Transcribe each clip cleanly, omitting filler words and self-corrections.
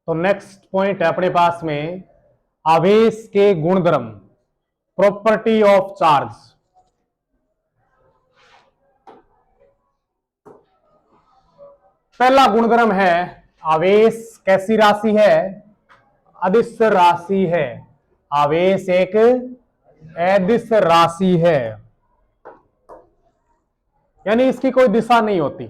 तो next point है अपने पास में आवेश के गुणधर्म, प्रॉपर्टी ऑफ चार्ज। पहला गुणधर्म है आवेश कैसी राशि है? अदिश राशि है। आवेश एक अदिश राशि है, यानी इसकी कोई दिशा नहीं होती,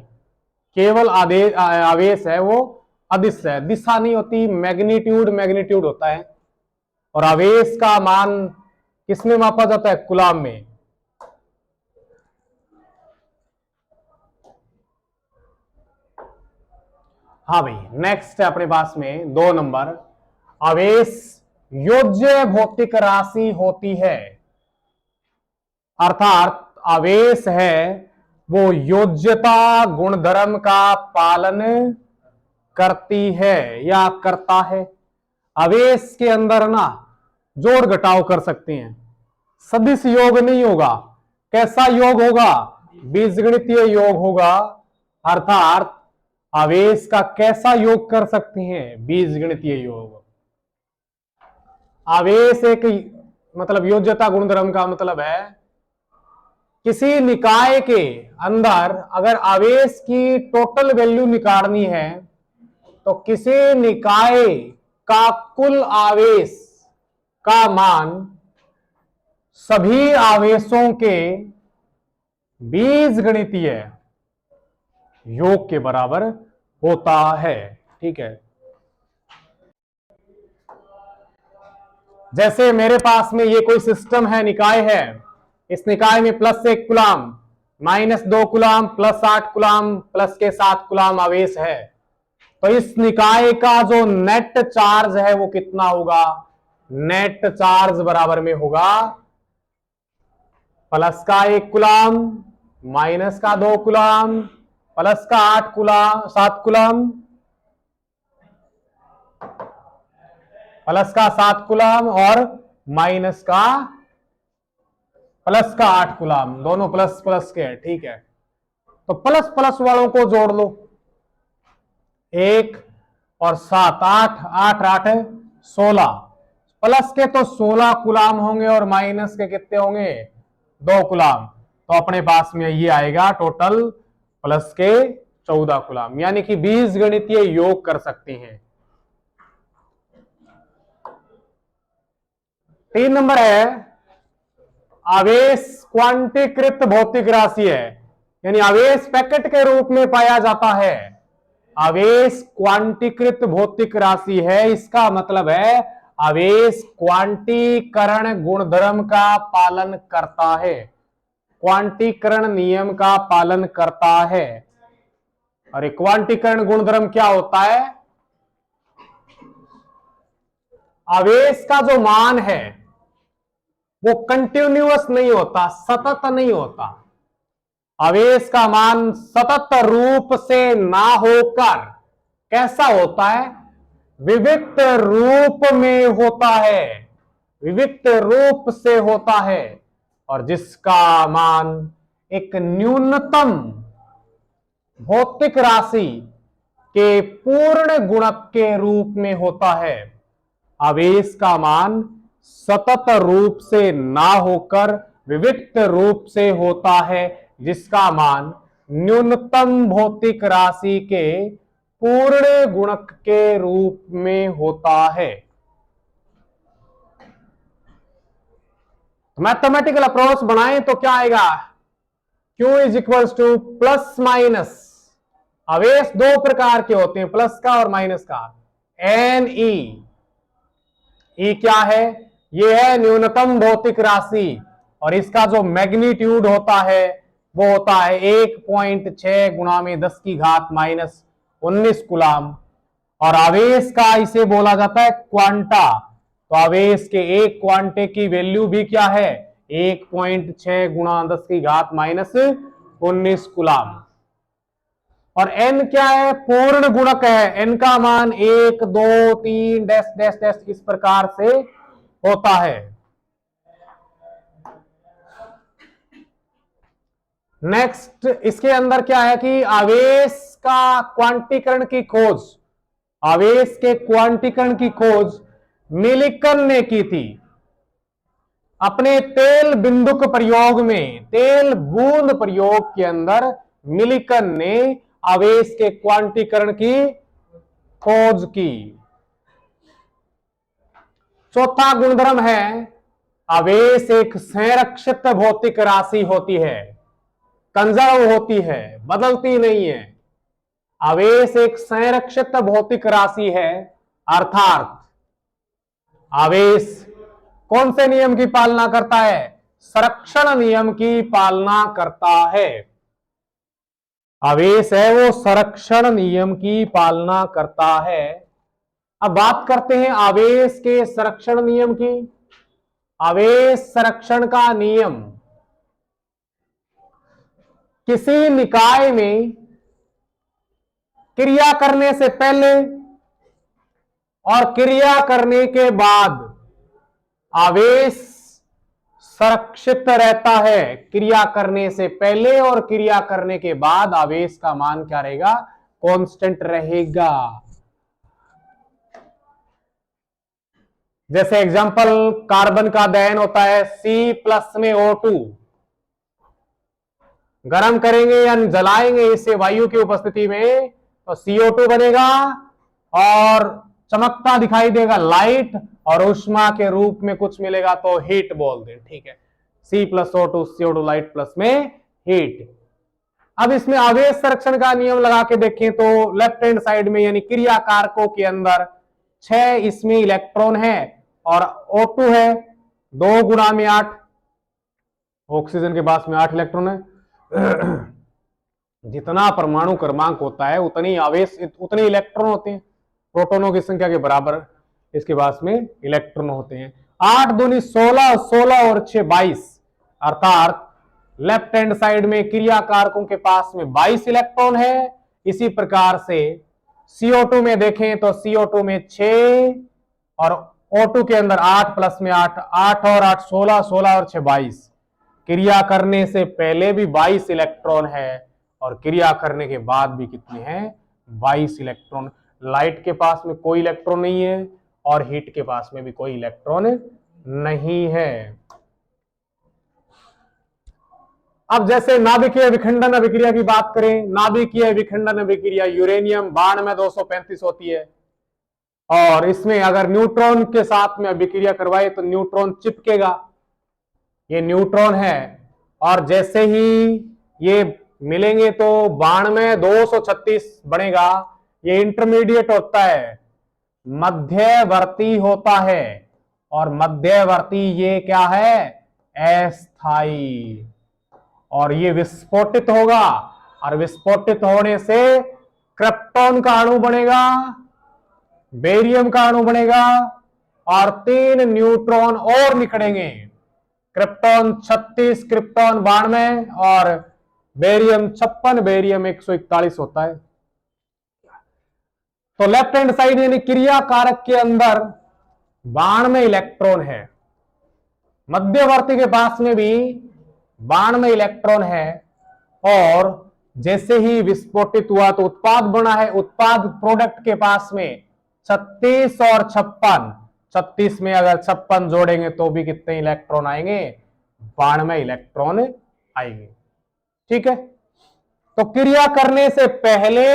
केवल आवेश है वो अदिश है, दिशा नहीं होती। मैग्नीट्यूड मैग्नीट्यूड होता है। और आवेश का मान किसमें मापा जाता है? कूलाम में। हाँ भाई, नेक्स्ट है अपने पास में 2 नंबर, आवेश योज्य भौतिक राशि होती है। अर्थात आवेश है वो योज्यता गुणधर्म का पालन करती है या करता है। आवेश के अंदर ना जोड़ घटाव कर सकते हैं, सदिश योग नहीं होगा। कैसा योग होगा? बीजगणितीय योग होगा। अर्थात आवेश का कैसा योग कर सकते हैं? बीजगणितीय योग। आवेश एक मतलब योज्यता गुणधर्म का मतलब है किसी निकाय के अंदर अगर आवेश की टोटल वैल्यू निकालनी है तो किसी निकाय का कुल आवेश का मान सभी आवेशों के बीजगणितीय योग के बराबर होता है। ठीक है, जैसे मेरे पास में ये कोई सिस्टम है, निकाय है, इस निकाय में +1 कूलाम, -2 कूलाम, +8 कूलाम, प्लस के 7 कूलाम आवेश है। तो इस निकाय का जो नेट चार्ज है वो कितना होगा? नेट चार्ज बराबर में होगा प्लस का 1 कूलाम, माइनस का 2 कूलाम, प्लस का 8 कूलाम, 7 कूलाम, प्लस का 7 कूलाम और माइनस का प्लस का 8 कूलाम, दोनों प्लस प्लस के हैं। ठीक है, तो प्लस प्लस वालों को जोड़ लो, 1 और 7, 8, 8, 8 16। प्लस के तो 16 कूलाम होंगे और माइनस के कितने होंगे? 2 कूलाम। तो अपने पास में ये आएगा टोटल प्लस के 14 कूलाम, यानी कि बीजगणितीय योग कर सकते हैं। 3 नंबर है आवेश क्वांटीकृत भौतिक राशि है, यानी आवेश पैकेट के रूप में पाया जाता है। आवेश क्वांटीकृत भौतिक राशि है, इसका मतलब है आवेश क्वांटीकरण गुणधर्म का पालन करता है, क्वांटीकरण नियम का पालन करता है। और क्वांटीकरण गुणधर्म क्या होता है? आवेश का जो मान है वो कंटिन्यूअस नहीं होता, सतत नहीं होता। आवेश का मान सतत रूप से ना होकर कैसा होता है? विविक्त रूप में होता है, विविक्त रूप से होता है। और जिसका मान एक न्यूनतम भौतिक राशि के पूर्ण गुणक के रूप में होता है। आवेश का मान सतत रूप से ना होकर विविक्त रूप से होता है, जिसका मान न्यूनतम भौतिक राशि के पूर्ण गुणक के रूप में होता है। मैथमेटिकल अप्रोच बनाएं तो क्या आएगा? Q is equals two plus minus, आवेश 2 प्रकार के होते हैं, प्लस का और माइनस का, NE। E क्या है? ये है न्यूनतम भौतिक राशि, और इसका जो मैग्नीट्यूड होता है वो होता है 1.6 गुणा में 10 की घात -19 कूलाम। और आवेश का इसे बोला जाता है क्वांटा। तो आवेश के एक क्वांटे की वैल्यू भी क्या है? 1.6 गुणा 10 की घात -19 कूलाम। और n क्या है? पूर्ण गुणक है, n का मान 1, 2, 3 डैश डैश डैश इस प्रकार से होता है। नेक्स्ट इसके अंदर क्या है कि आवेश का क्वांटीकरण की खोज आवेश के क्वांटीकरण की खोज मिलिकन ने की थी। अपने तेल बिंदुक प्रयोग में, तेल बूंद प्रयोग के अंदर मिलिकन ने आवेश के क्वांटीकरण की खोज की। चौथा गुणधर्म है आवेश एक संरक्षित भौतिक राशि होती है, कंजर्व होती है, बदलती नहीं है। आवेश एक संरक्षित भौतिक राशि है, अर्थात आवेश कौन से नियम की पालना करता है? संरक्षण नियम की पालना करता है। आवेश है वो संरक्षण नियम की पालना करता है। अब बात करते हैं आवेश के संरक्षण नियम की। आवेश संरक्षण का नियम किसी निकाय में क्रिया करने से पहले और क्रिया करने के बाद आवेश संरक्षित रहता है। क्रिया करने से पहले और क्रिया करने के बाद आवेश का मान क्या रहेगा? कांस्टेंट रहेगा। जैसे एग्जांपल, कार्बन का दहन होता है C+ में O2, गर्म करेंगे या जलाएंगे इसे वायु की उपस्थिति में तो CO2 बनेगा और चमकता दिखाई देगा लाइट, और ऊष्मा के रूप में कुछ मिलेगा तो हीट बोल दें, ठीक है। C+O2, CO2 लाइट प्लस में हीट। अब इसमें आवेश संरक्षण का नियम लगा के देखें तो लेफ्ट हैंड साइड में यानी क्रिया कारकों के अंदर 6 इसमें इलेक्ट्रॉन है और O2 है 2 गुणा में 8, ऑक्सीजन के पास में 8 इलेक्ट्रॉन है। जितना परमाणु क्रमांक होता है उतनी आवेश, उतने इलेक्ट्रॉन होते हैं, प्रोटॉनों की संख्या के बराबर इसके पास में इलेक्ट्रॉन होते हैं। 8 दूनी 16, 16 और 6 22, अर्थात लेफ्ट हैंड साइड में क्रिया कारकों के पास में 22 इलेक्ट्रॉन है। इसी प्रकार से CO2 में देखें तो CO2 में 6 और O2 के अंदर 8 प्लस में 8, 8 और 8 16, 16 और 6 22। क्रिया करने से पहले भी 22 इलेक्ट्रॉन है और क्रिया करने के बाद भी कितने हैं? 22 इलेक्ट्रॉन। लाइट के पास में कोई इलेक्ट्रॉन नहीं है और हीट के पास में भी कोई इलेक्ट्रॉन नहीं है। अब जैसे नाभिकीय विखंडन अभिक्रिया की बात करें, नाभिकीय विखंडन अभिक्रिया यूरेनियम 92 235 होती है और इसमें अगर न्यूट्रॉन के साथ में अभिक्रिया करवाए तो न्यूट्रॉन चिपकेगा। ये न्यूट्रॉन है और जैसे ही ये मिलेंगे तो 92 236 बनेगा। ये इंटरमीडिएट होता है, मध्यवर्ती होता है, और मध्यवर्ती ये क्या है? अस्थाई। और ये विस्फोटित होगा और विस्फोटित होने से क्रिप्टॉन का अणु बनेगा, बेरियम का अणु बनेगा और 3 न्यूट्रॉन और निकलेंगे। क्रिप्टॉन 36, क्रिप्टॉन 92 और बेरियम 56, बेरियम 141 होता है। तो लेफ्ट हैंड साइड यानी क्रिया कारक के अंदर 92 इलेक्ट्रॉन है, मध्यवर्ती के पास में भी 92 इलेक्ट्रॉन है और जैसे ही विस्फोटित हुआ तो उत्पाद बना है। उत्पाद प्रोडक्ट के पास में 36 और 56, 36 में अगर 56 जोड़ेंगे तो भी कितने इलेक्ट्रॉन आएंगे? 92 इलेक्ट्रॉन आएंगे, ठीक है। तो क्रिया करने से पहले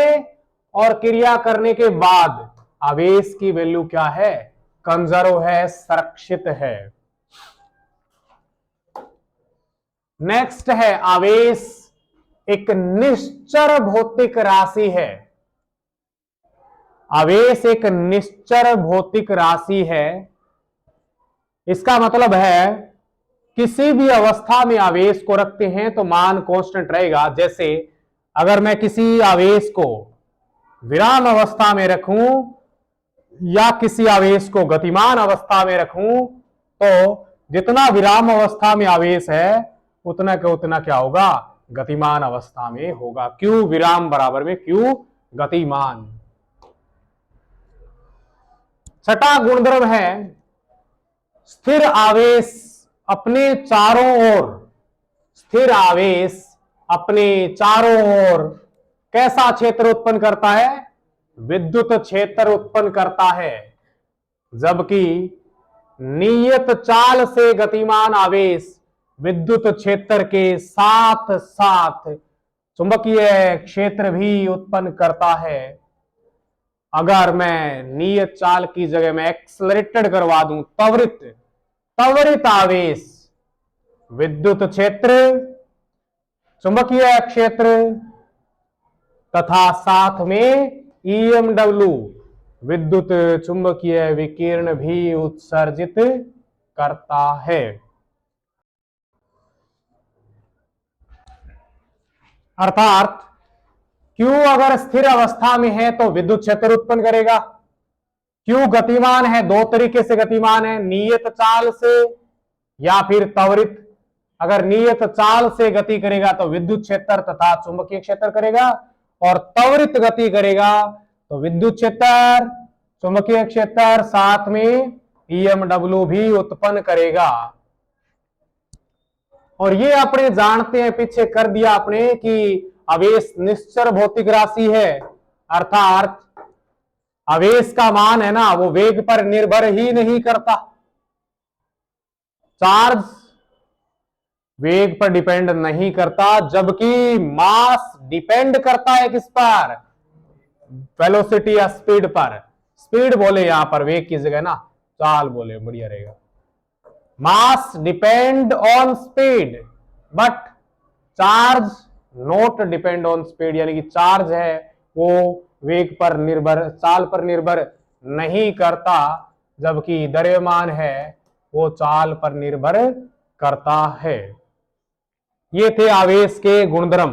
और क्रिया करने के बाद आवेश की वैल्यू क्या है? कंजर्व है, संरक्षित है। नेक्स्ट है आवेश एक निश्चर भौतिक राशि है। आवेश एक निश्चर भौतिक राशि है। इसका मतलब है किसी भी अवस्था में आवेश को रखते हैं तो मान कांस्टेंट रहेगा। जैसे अगर मैं किसी आवेश को विराम अवस्था में रखूं या किसी आवेश को गतिमान अवस्था में रखूं तो जितना विराम अवस्था में आवेश है उतना का उतना क्या होगा? गतिमान अवस्था में होगा। क्यू विराम बराबर में क्यू गतिमान। छठा गुणधर्म है स्थिर आवेश अपने चारों ओर, स्थिर आवेश अपने चारों ओर कैसा क्षेत्र उत्पन्न करता है? विद्युत क्षेत्र उत्पन्न करता है, जबकि नियत चाल से गतिमान आवेश विद्युत क्षेत्र के साथ साथ चुंबकीय क्षेत्र भी उत्पन्न करता है। अगर मैं नियत चाल की जगह में एक्सलरेटेड करवा दूं, त्वरित आवेश, विद्युत क्षेत्र, चुंबकीय क्षेत्र तथा साथ में EMW, विद्युत चुंबकीय विकिरण भी उत्सर्जित करता है। अर्थात Q अगर स्थिर अवस्था में है तो विद्युत क्षेत्र उत्पन्न करेगा। Q गतिमान है, दो तरीके से गतिमान है, नियत चाल से या फिर त्वरित। अगर नियत चाल से गति करेगा तो विद्युत क्षेत्र तथा चुंबकीय क्षेत्र करेगा, और त्वरित गति करेगा तो विद्युत क्षेत्र, चुंबकीय क्षेत्र, साथ में EMW भी उत्पन्न करेगा। और ये अपने जानते हैं, पीछे कर दिया आपने कि आवेश निश्चर भौतिक राशि है, अर्थात आवेश का मान है ना, वो वेग पर निर्भर ही नहीं करता। चार्ज वेग पर डिपेंड नहीं करता, जबकि मास डिपेंड करता है किस पर? वेलोसिटी या स्पीड पर। स्पीड बोले यहां पर, वेग की जगह ना चाल बोले, बढ़िया रहेगा। Mass depend on speed but charge not depend on speed, यानी कि चार्ज है वो वेग पर निर्भर, चाल पर निर्भर नहीं करता, जबकि द्रव्यमान है वो चाल पर निर्भर करता है। ये थे आवेश के गुणधर्म।